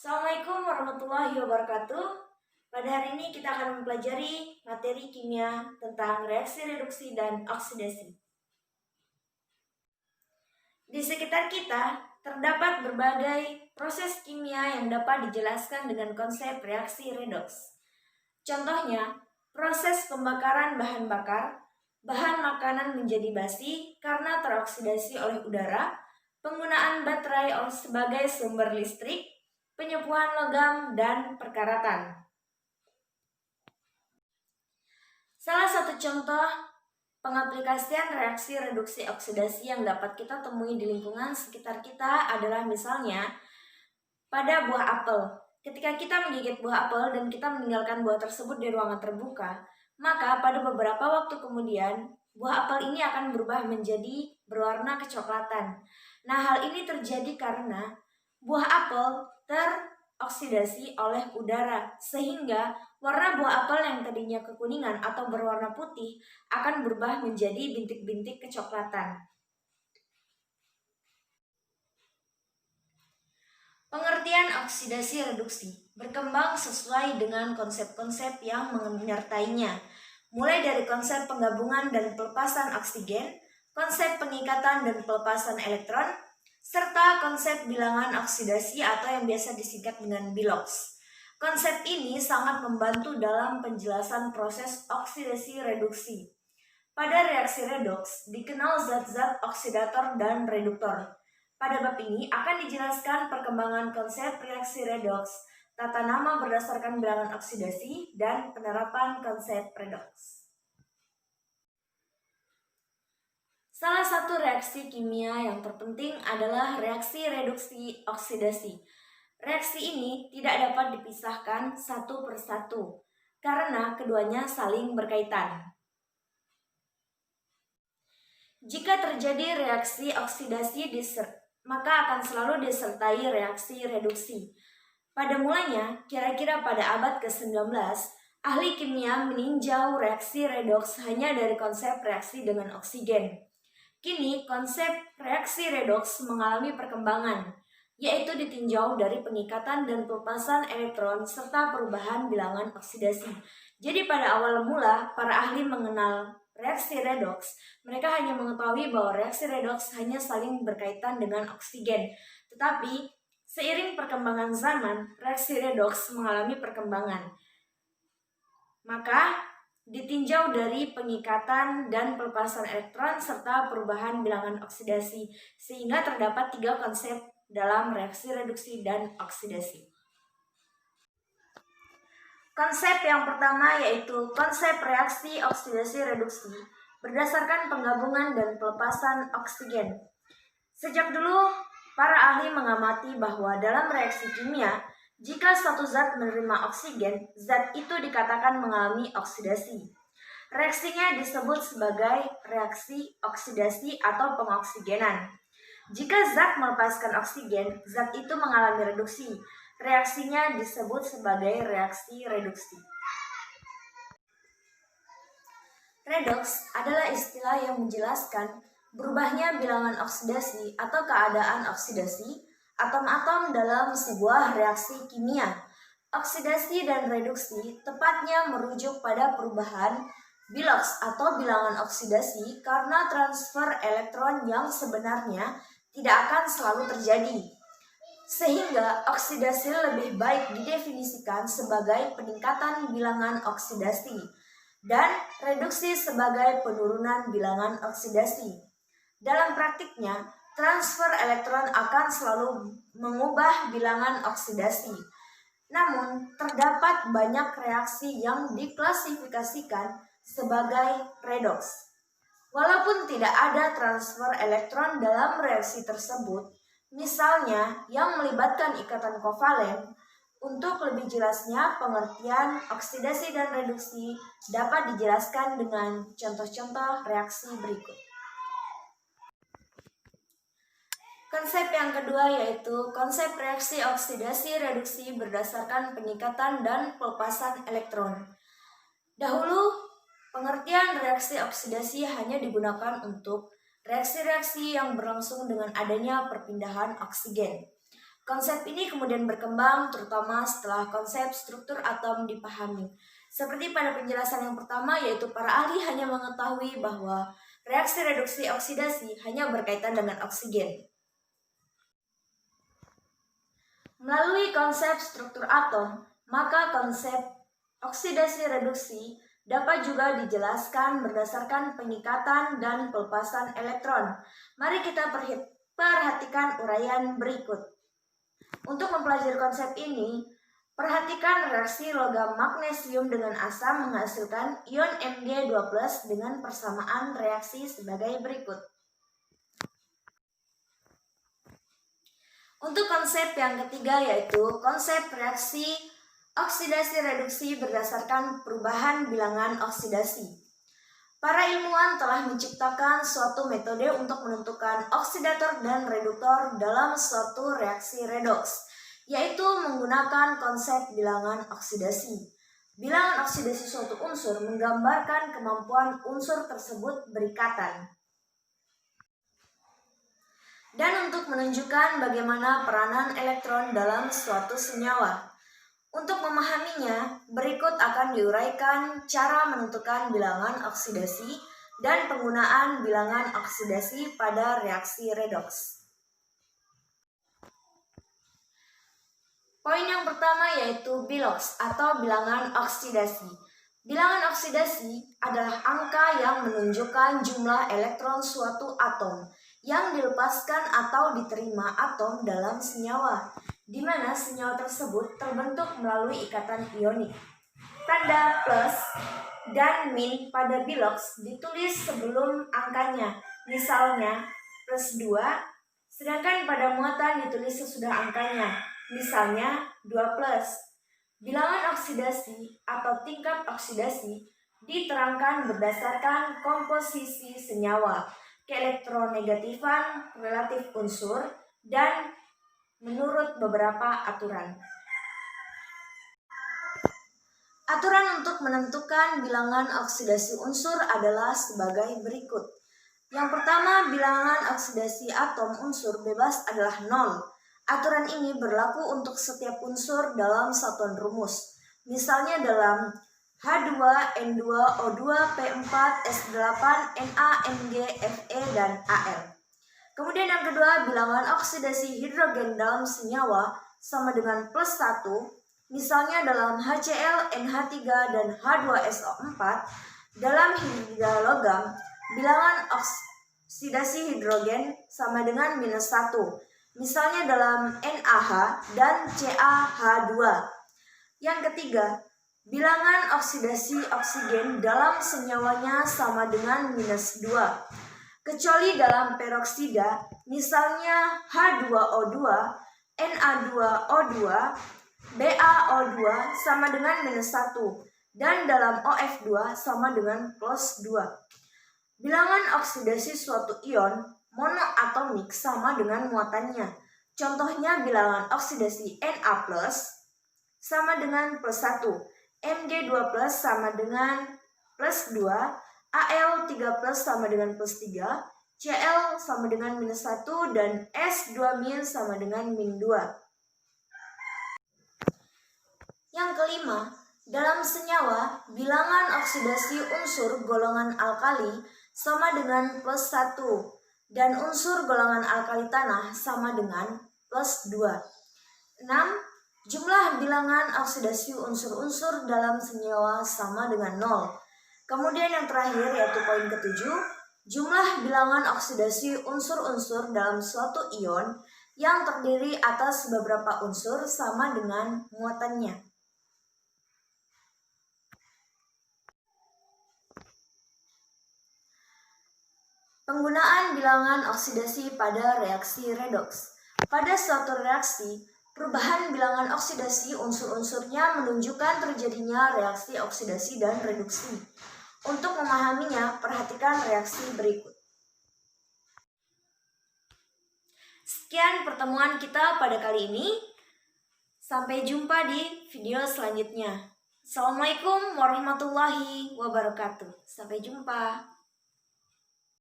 Assalamualaikum warahmatullahi wabarakatuh. Pada hari ini kita akan mempelajari materi kimia tentang reaksi reduksi dan oksidasi. Di sekitar kita terdapat berbagai proses kimia yang dapat dijelaskan dengan konsep reaksi redoks. Contohnya, proses pembakaran bahan bakar, bahan makanan menjadi basi karena teroksidasi oleh udara, penggunaan baterai sebagai sumber listrik, penyembuhan logam, dan perkaratan. Salah satu contoh pengaplikasian reaksi reduksi oksidasi yang dapat kita temui di lingkungan sekitar kita adalah misalnya pada buah apel. Ketika kita menggigit buah apel dan kita meninggalkan buah tersebut di ruangan terbuka, maka pada beberapa waktu kemudian buah apel ini akan berubah menjadi berwarna kecoklatan. Nah, hal ini terjadi karena buah apel teroksidasi oleh udara, sehingga warna buah apel yang tadinya kekuningan atau berwarna putih akan berubah menjadi bintik-bintik kecoklatan. Pengertian oksidasi reduksi berkembang sesuai dengan konsep-konsep yang menyertainya, mulai dari konsep penggabungan dan pelepasan oksigen, konsep pengikatan dan pelepasan elektron, serta konsep bilangan oksidasi atau yang biasa disingkat dengan bilox. Konsep ini sangat membantu dalam penjelasan proses oksidasi reduksi. Pada reaksi redoks dikenal zat-zat oksidator dan reduktor. Pada bab ini akan dijelaskan perkembangan konsep reaksi redoks, tata nama berdasarkan bilangan oksidasi, dan penerapan konsep redoks. Salah satu reaksi kimia yang terpenting adalah reaksi reduksi oksidasi. Reaksi ini tidak dapat dipisahkan satu persatu karena keduanya saling berkaitan. Jika terjadi reaksi oksidasi maka akan selalu disertai reaksi reduksi. Pada mulanya, kira-kira pada abad ke-19, ahli kimia meninjau reaksi redoks hanya dari konsep reaksi dengan oksigen. Kini, konsep reaksi redoks mengalami perkembangan, yaitu ditinjau dari pengikatan dan pelepasan elektron serta perubahan bilangan oksidasi. Jadi pada awal mula, para ahli mengenal reaksi redoks, mereka hanya mengetahui bahwa reaksi redoks hanya saling berkaitan dengan oksigen. Tetapi, seiring perkembangan zaman, reaksi redoks mengalami perkembangan. Maka, ditinjau dari pengikatan dan pelepasan elektron serta perubahan bilangan oksidasi, sehingga terdapat 3 konsep dalam reaksi reduksi dan oksidasi. Konsep yang pertama yaitu konsep reaksi oksidasi reduksi berdasarkan penggabungan dan pelepasan oksigen. Sejak dulu, para ahli mengamati bahwa dalam reaksi kimia, jika suatu zat menerima oksigen, zat itu dikatakan mengalami oksidasi. Reaksinya disebut sebagai reaksi oksidasi atau pengoksigenan. Jika zat melepaskan oksigen, zat itu mengalami reduksi. Reaksinya disebut sebagai reaksi reduksi. Redoks adalah istilah yang menjelaskan berubahnya bilangan oksidasi atau keadaan oksidasi atom-atom dalam sebuah reaksi kimia. Oksidasi dan reduksi tepatnya merujuk pada perubahan bilox atau bilangan oksidasi karena transfer elektron yang sebenarnya tidak akan selalu terjadi. Sehingga oksidasi lebih baik didefinisikan sebagai peningkatan bilangan oksidasi dan reduksi sebagai penurunan bilangan oksidasi. Dalam praktiknya, transfer elektron akan selalu mengubah bilangan oksidasi. Namun, terdapat banyak reaksi yang diklasifikasikan sebagai redoks. Walaupun tidak ada transfer elektron dalam reaksi tersebut, misalnya yang melibatkan ikatan kovalen, untuk lebih jelasnya pengertian oksidasi dan reduksi dapat dijelaskan dengan contoh-contoh reaksi berikut. Konsep yang kedua yaitu konsep reaksi oksidasi reduksi berdasarkan pengikatan dan pelepasan elektron. Dahulu, pengertian reaksi oksidasi hanya digunakan untuk reaksi-reaksi yang berlangsung dengan adanya perpindahan oksigen. Konsep ini kemudian berkembang terutama setelah konsep struktur atom dipahami. Seperti pada penjelasan yang pertama, yaitu para ahli hanya mengetahui bahwa reaksi reduksi oksidasi hanya berkaitan dengan oksigen. Melalui konsep struktur atom, maka konsep oksidasi reduksi dapat juga dijelaskan berdasarkan pengikatan dan pelepasan elektron. Mari kita perhatikan uraian berikut. Untuk mempelajari konsep ini, perhatikan reaksi logam magnesium dengan asam menghasilkan ion Mg2+ dengan persamaan reaksi sebagai berikut. Untuk konsep yang ketiga, yaitu konsep reaksi oksidasi reduksi berdasarkan perubahan bilangan oksidasi. Para ilmuwan telah menciptakan suatu metode untuk menentukan oksidator dan reduktor dalam suatu reaksi redoks, yaitu menggunakan konsep bilangan oksidasi. Bilangan oksidasi suatu unsur menggambarkan kemampuan unsur tersebut berikatan. Dan untuk menunjukkan bagaimana peranan elektron dalam suatu senyawa. Untuk memahaminya, berikut akan diuraikan cara menentukan bilangan oksidasi dan penggunaan bilangan oksidasi pada reaksi redoks. Poin yang pertama yaitu bilox atau bilangan oksidasi. Bilangan oksidasi adalah angka yang menunjukkan jumlah elektron suatu atom yang dilepaskan atau diterima atom dalam senyawa, di mana senyawa tersebut terbentuk melalui ikatan ionik. Tanda plus dan min pada bilox ditulis sebelum angkanya, misalnya plus 2, sedangkan pada muatan ditulis sesudah angkanya, misalnya 2+. Bilangan oksidasi atau tingkat oksidasi diterangkan berdasarkan komposisi senyawa, keelektronegatifan relatif unsur, dan menurut beberapa aturan. Aturan untuk menentukan bilangan oksidasi unsur adalah sebagai berikut. Yang pertama, bilangan oksidasi atom unsur bebas adalah 0. Aturan ini berlaku untuk setiap unsur dalam satuan rumus. Misalnya dalam H2N2O2P4S8 NaMg Fe dan Al. Kemudian yang kedua, bilangan oksidasi hidrogen dalam senyawa sama dengan plus 1. Misalnya dalam HCl, NH3, dan H2SO4. Dalam hidrida logam, bilangan oksidasi hidrogen sama dengan minus 1. Misalnya dalam NaH dan CaH2. Yang ketiga, bilangan oksidasi oksigen dalam senyawanya sama dengan minus 2. Kecuali dalam peroksida, misalnya H2O2, Na2O2, BaO2 sama dengan minus 1, dan dalam OF2 sama dengan plus 2. Bilangan oksidasi suatu ion monoatomik sama dengan muatannya. Contohnya bilangan oksidasi Na+, sama dengan plus 1, Mg2+ sama dengan plus 2, Al3+ sama dengan plus 3, Cl sama dengan minus 1, dan S2- sama dengan min 2. Yang kelima, dalam senyawa, bilangan oksidasi unsur golongan alkali sama dengan plus 1, dan unsur golongan alkali tanah sama dengan plus 2. 6. Jumlah bilangan oksidasi unsur-unsur dalam senyawa sama dengan 0. Kemudian yang terakhir yaitu poin ketujuh, jumlah bilangan oksidasi unsur-unsur dalam suatu ion yang terdiri atas beberapa unsur sama dengan muatannya. Penggunaan bilangan oksidasi pada reaksi redoks. Pada suatu reaksi, perubahan bilangan oksidasi unsur-unsurnya menunjukkan terjadinya reaksi oksidasi dan reduksi. Untuk memahaminya, perhatikan reaksi berikut. Sekian pertemuan kita pada kali ini. Sampai jumpa di video selanjutnya. Assalamualaikum warahmatullahi wabarakatuh. Sampai jumpa.